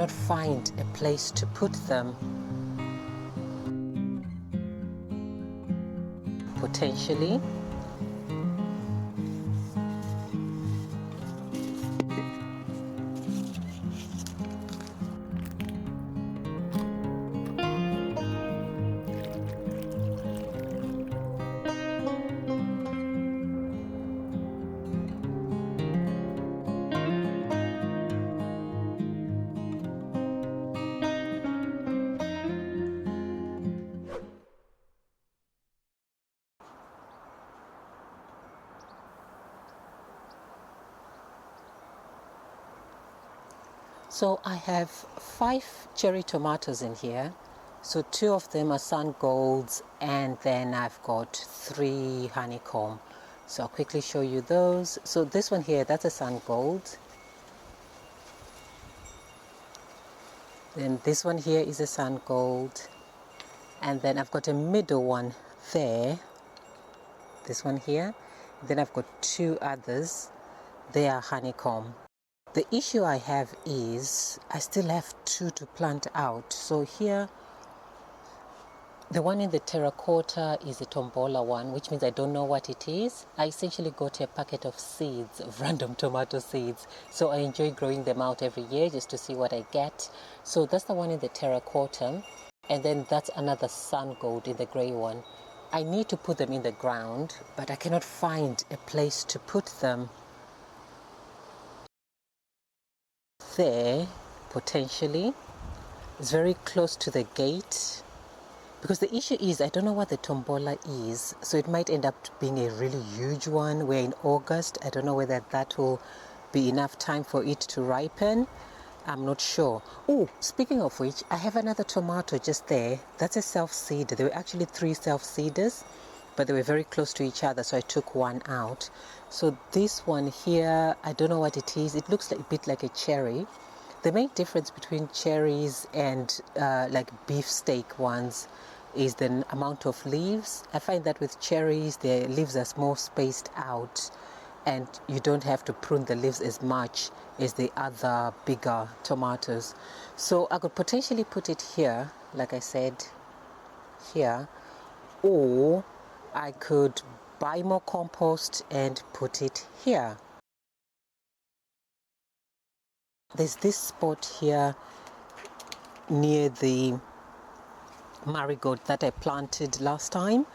cannot find a place to put them. Potentially. So I have 5 cherry tomatoes in here. So 2 of them are sun golds, and then I've got 3 honeycomb. So I'll quickly show you those. So this one here, that's a sun gold. Then this one here is a sun gold. And then I've got a middle one there. This one here. Then I've got 2 others. They are honeycomb. The issue I have is I still have 2 to plant out. So here, the one in the terracotta is a tombola one, which means I don't know what it is. I essentially got a packet of seeds, of random tomato seeds. So I enjoy growing them out every year just to see what I get. So that's the one in the terracotta. And then that's another sun gold in the grey one. I need to put them in the ground, but I cannot find a place to put them. There, potentially. It's very close to the gate. Because the issue is, I don't know what the tombola is, so it might end up being a really huge one. We're in August. I don't know whether that will be enough time for it to ripen. I'm not sure. Oh, speaking of which, I have another tomato just there. That's a self-seed. There were actually 3 self-seeders, but they were very close to each other, so I took one out. So this one here, I don't know what it is. It looks like a bit like a cherry. The main difference between cherries and like beefsteak ones is the amount of leaves. I find that with cherries, the leaves are more spaced out, and you don't have to prune the leaves as much as the other bigger tomatoes. So I could potentially put it here, like I said, here, or I could buy more compost and put it here. There's this spot here near the marigold that I planted last time.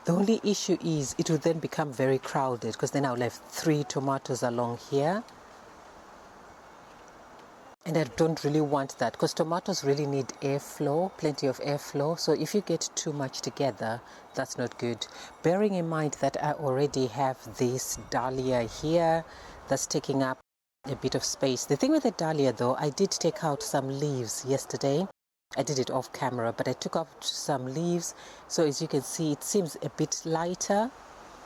The only issue is it will then become very crowded, because then I'll have 3 tomatoes along here. And I don't really want that, because tomatoes really need airflow, plenty of airflow. So if you get too much together, that's not good. Bearing in mind that I already have this dahlia here that's taking up a bit of space. The thing with the dahlia though, I did take out some leaves yesterday. I did it off camera, but I took out some leaves. So as you can see, it seems a bit lighter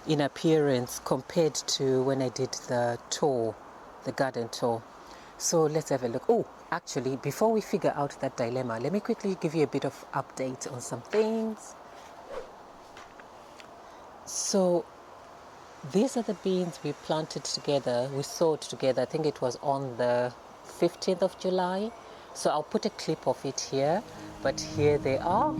in appearance compared to when I did the tour, the garden tour. So let's have a look. Oh, actually, before we figure out that dilemma, let me quickly give you a bit of update on some things. So these are the beans we planted together, we sowed together. I think it was on the 15th of July. So I'll put a clip of it here, but here they are.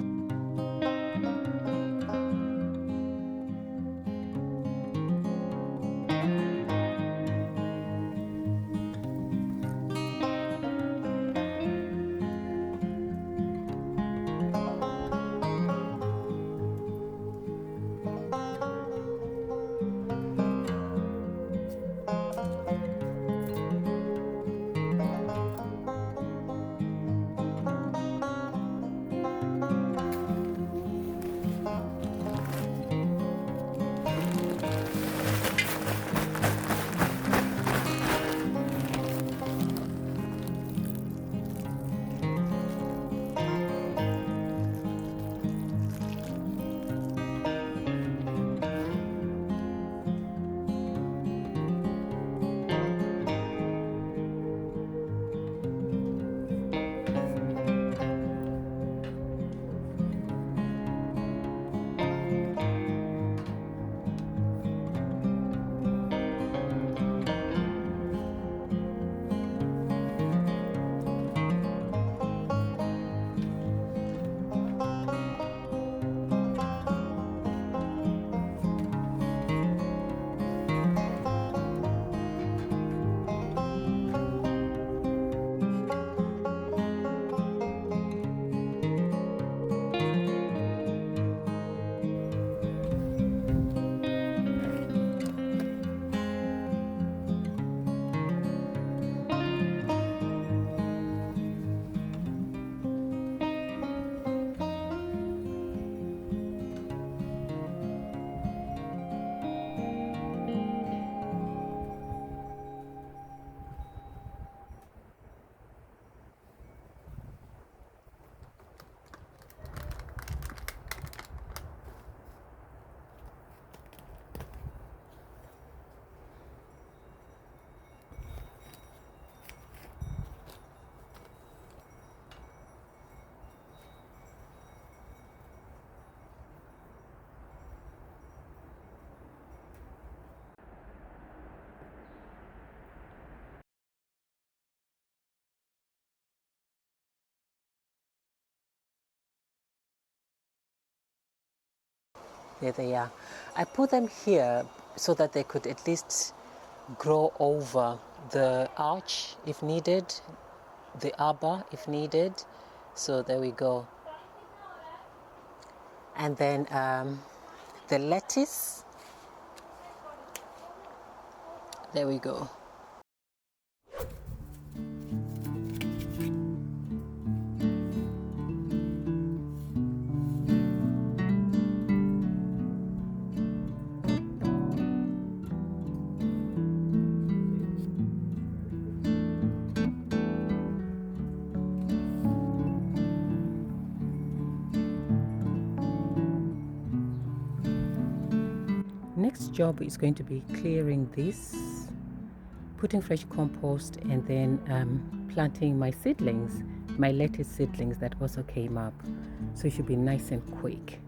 There they are. I put them here so that they could at least grow over the arch if needed, the arbor if needed. So there we go. And then the lettuce, there we go. Next job is going to be clearing this, putting fresh compost, and then planting my seedlings, my lettuce seedlings that also came up. So it should be nice and quick.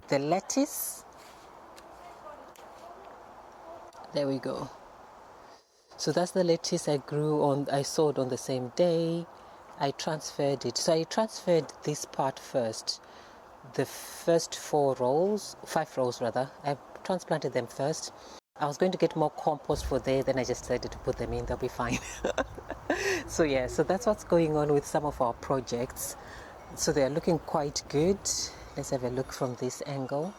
The lettuce, there we go. So that's the lettuce I sowed on the same day. I transferred it. So I transferred this part first. The first 5 rows rather. I transplanted them first. I was going to get more compost for there, then I just decided to put them in, they'll be fine. So yeah, so that's what's going on with some of our projects. So they're looking quite good. Let's have a look from this angle.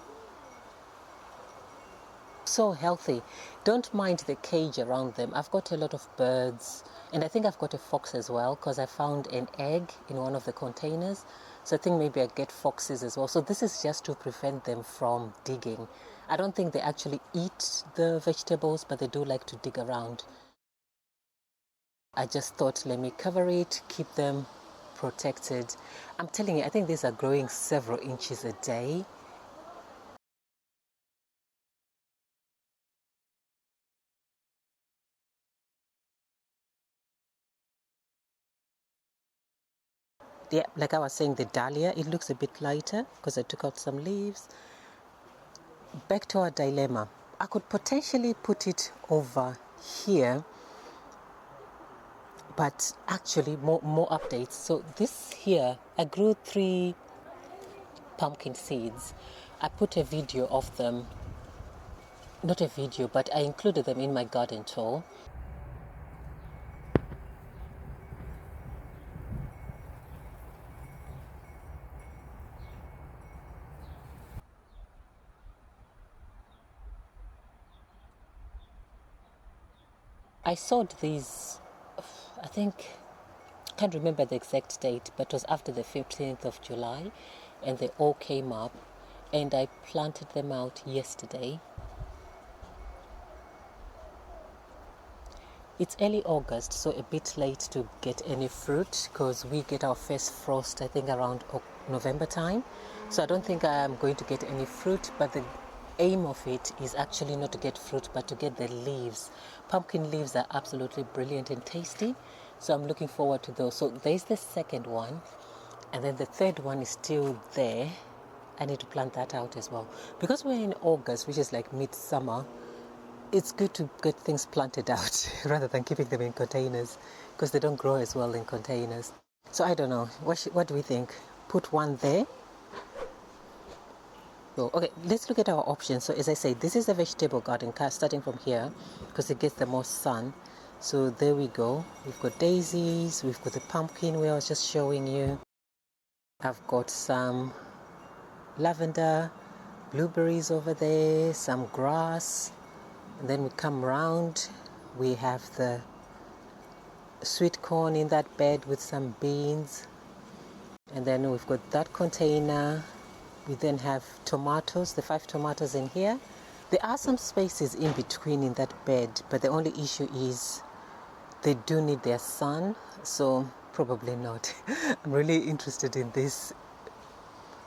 So healthy. Don't mind the cage around them. I've got a lot of birds, and I think I've got a fox as well, because I found an egg in one of the containers. So I think maybe I get foxes as well. So this is just to prevent them from digging. I don't think they actually eat the vegetables, but they do like to dig around. I just thought, let me cover it, keep them protected. I'm telling you, I think these are growing several inches a day. Yeah, like I was saying, the dahlia, it looks a bit lighter because I took out some leaves. Back to our dilemma. I could potentially put it over here, but actually more updates. So this here, I grew 3 pumpkin seeds. I put a video of them, not a video, but I included them in my garden tour. I sowed these, I think, can't remember the exact date, but it was after the 15th of July, and they all came up, and I planted them out yesterday. It's early August, so a bit late to get any fruit because we get our first frost, I think, around November time. So I don't think I'm going to get any fruit, but the aim of it is actually not to get fruit, but to get the leaves. Pumpkin leaves are absolutely brilliant and tasty, so I'm looking forward to those. So there's the second one, and then the third one is still there. I need to plant that out as well. Because we're in August, which is like midsummer, it's good to get things planted out rather than keeping them in containers because they don't grow as well in containers. So I don't know. What do we think? Put one there. Oh, okay, let's look at our options. So as I say, this is a vegetable garden starting from here because it gets the most sun. So there we go. We've got daisies. We've got the pumpkin where I was just showing you. I've got some lavender, blueberries over there, some grass. And then we come round, we have the sweet corn in that bed with some beans. And then we've got that container. We then have tomatoes, the 5 tomatoes in here. There are some spaces in between in that bed, but the only issue is they do need their sun, so probably not. I'm really interested in this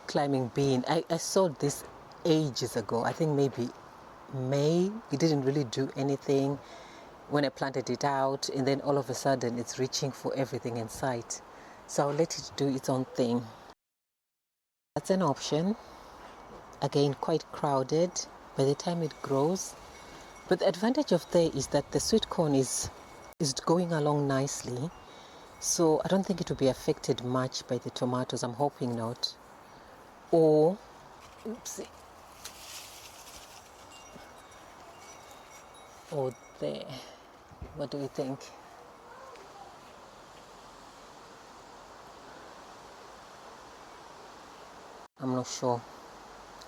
climbing bean. I saw this ages ago, I think maybe May. It didn't really do anything when I planted it out, and then all of a sudden it's reaching for everything in sight. So I'll let it do its own thing. That's an option. Again, quite crowded by the time it grows. But the advantage of there is that the sweet corn is going along nicely. So I don't think it will be affected much by the tomatoes. I'm hoping not. Or, oopsie. Or there. What do we think? I'm not sure.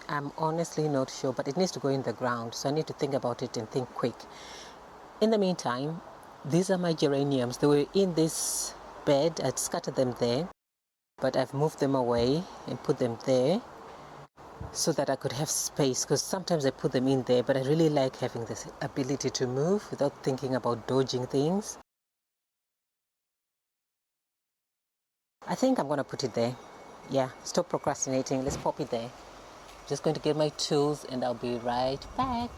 I'm honestly not sure, but it needs to go in the ground, so I need to think about it and think quick. In the meantime, these are my geraniums. They were in this bed. I'd scattered them there, but I've moved them away and put them there so that I could have space, because sometimes I put them in there, but I really like having this ability to move without thinking about dodging things. I think I'm going to put it there. Yeah, stop procrastinating. Let's pop it there. Just going to get my tools and I'll be right back.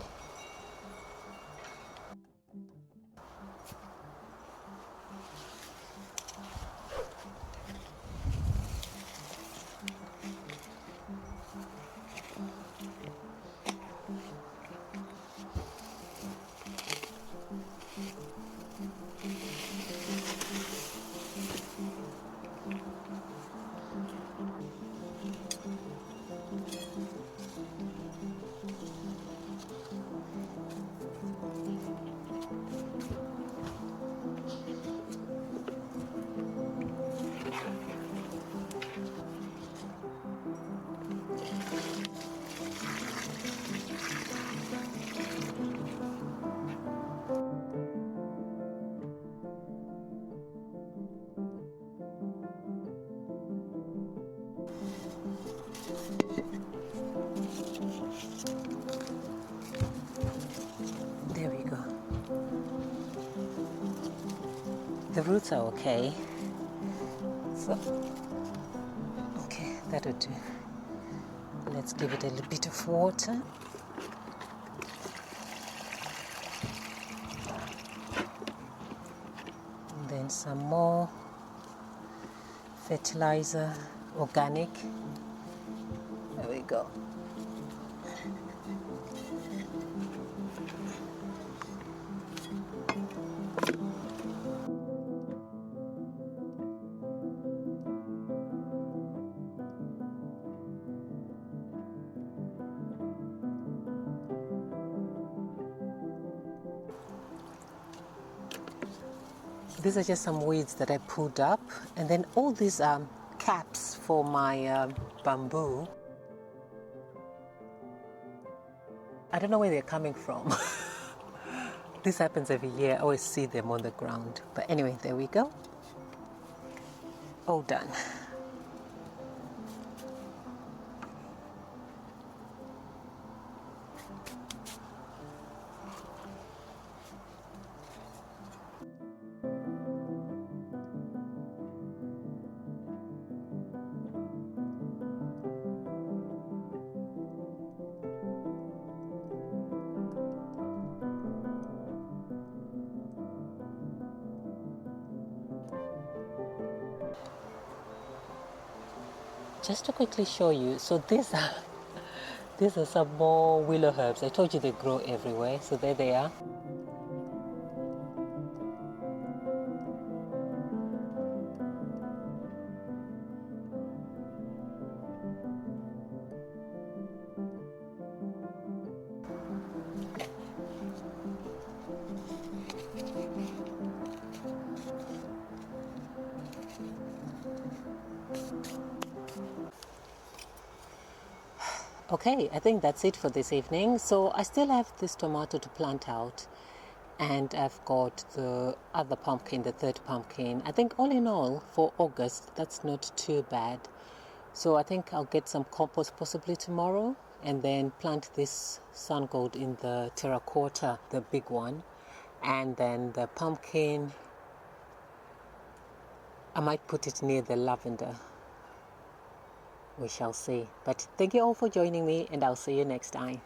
There we go. The roots are okay. So, okay, that'll do. Let's give it a little bit of water. And then some more fertilizer, organic. There we go. These are just some weeds that I pulled up, and then all these caps for my bamboo. I don't know where they're coming from. This happens every year. I always see them on the ground. But anyway, there we go. All done. Just to quickly show you, so these are some more willow herbs. I told you they grow everywhere, so there they are. Okay, I think that's it for this evening. So I still have this tomato to plant out, and I've got the other pumpkin, the third pumpkin. I think all in all for August, that's not too bad. So I think I'll get some compost possibly tomorrow, and then plant this sun gold in the terracotta, the big one, and then the pumpkin, I might put it near the lavender. We shall see. But thank you all for joining me, and I'll see you next time.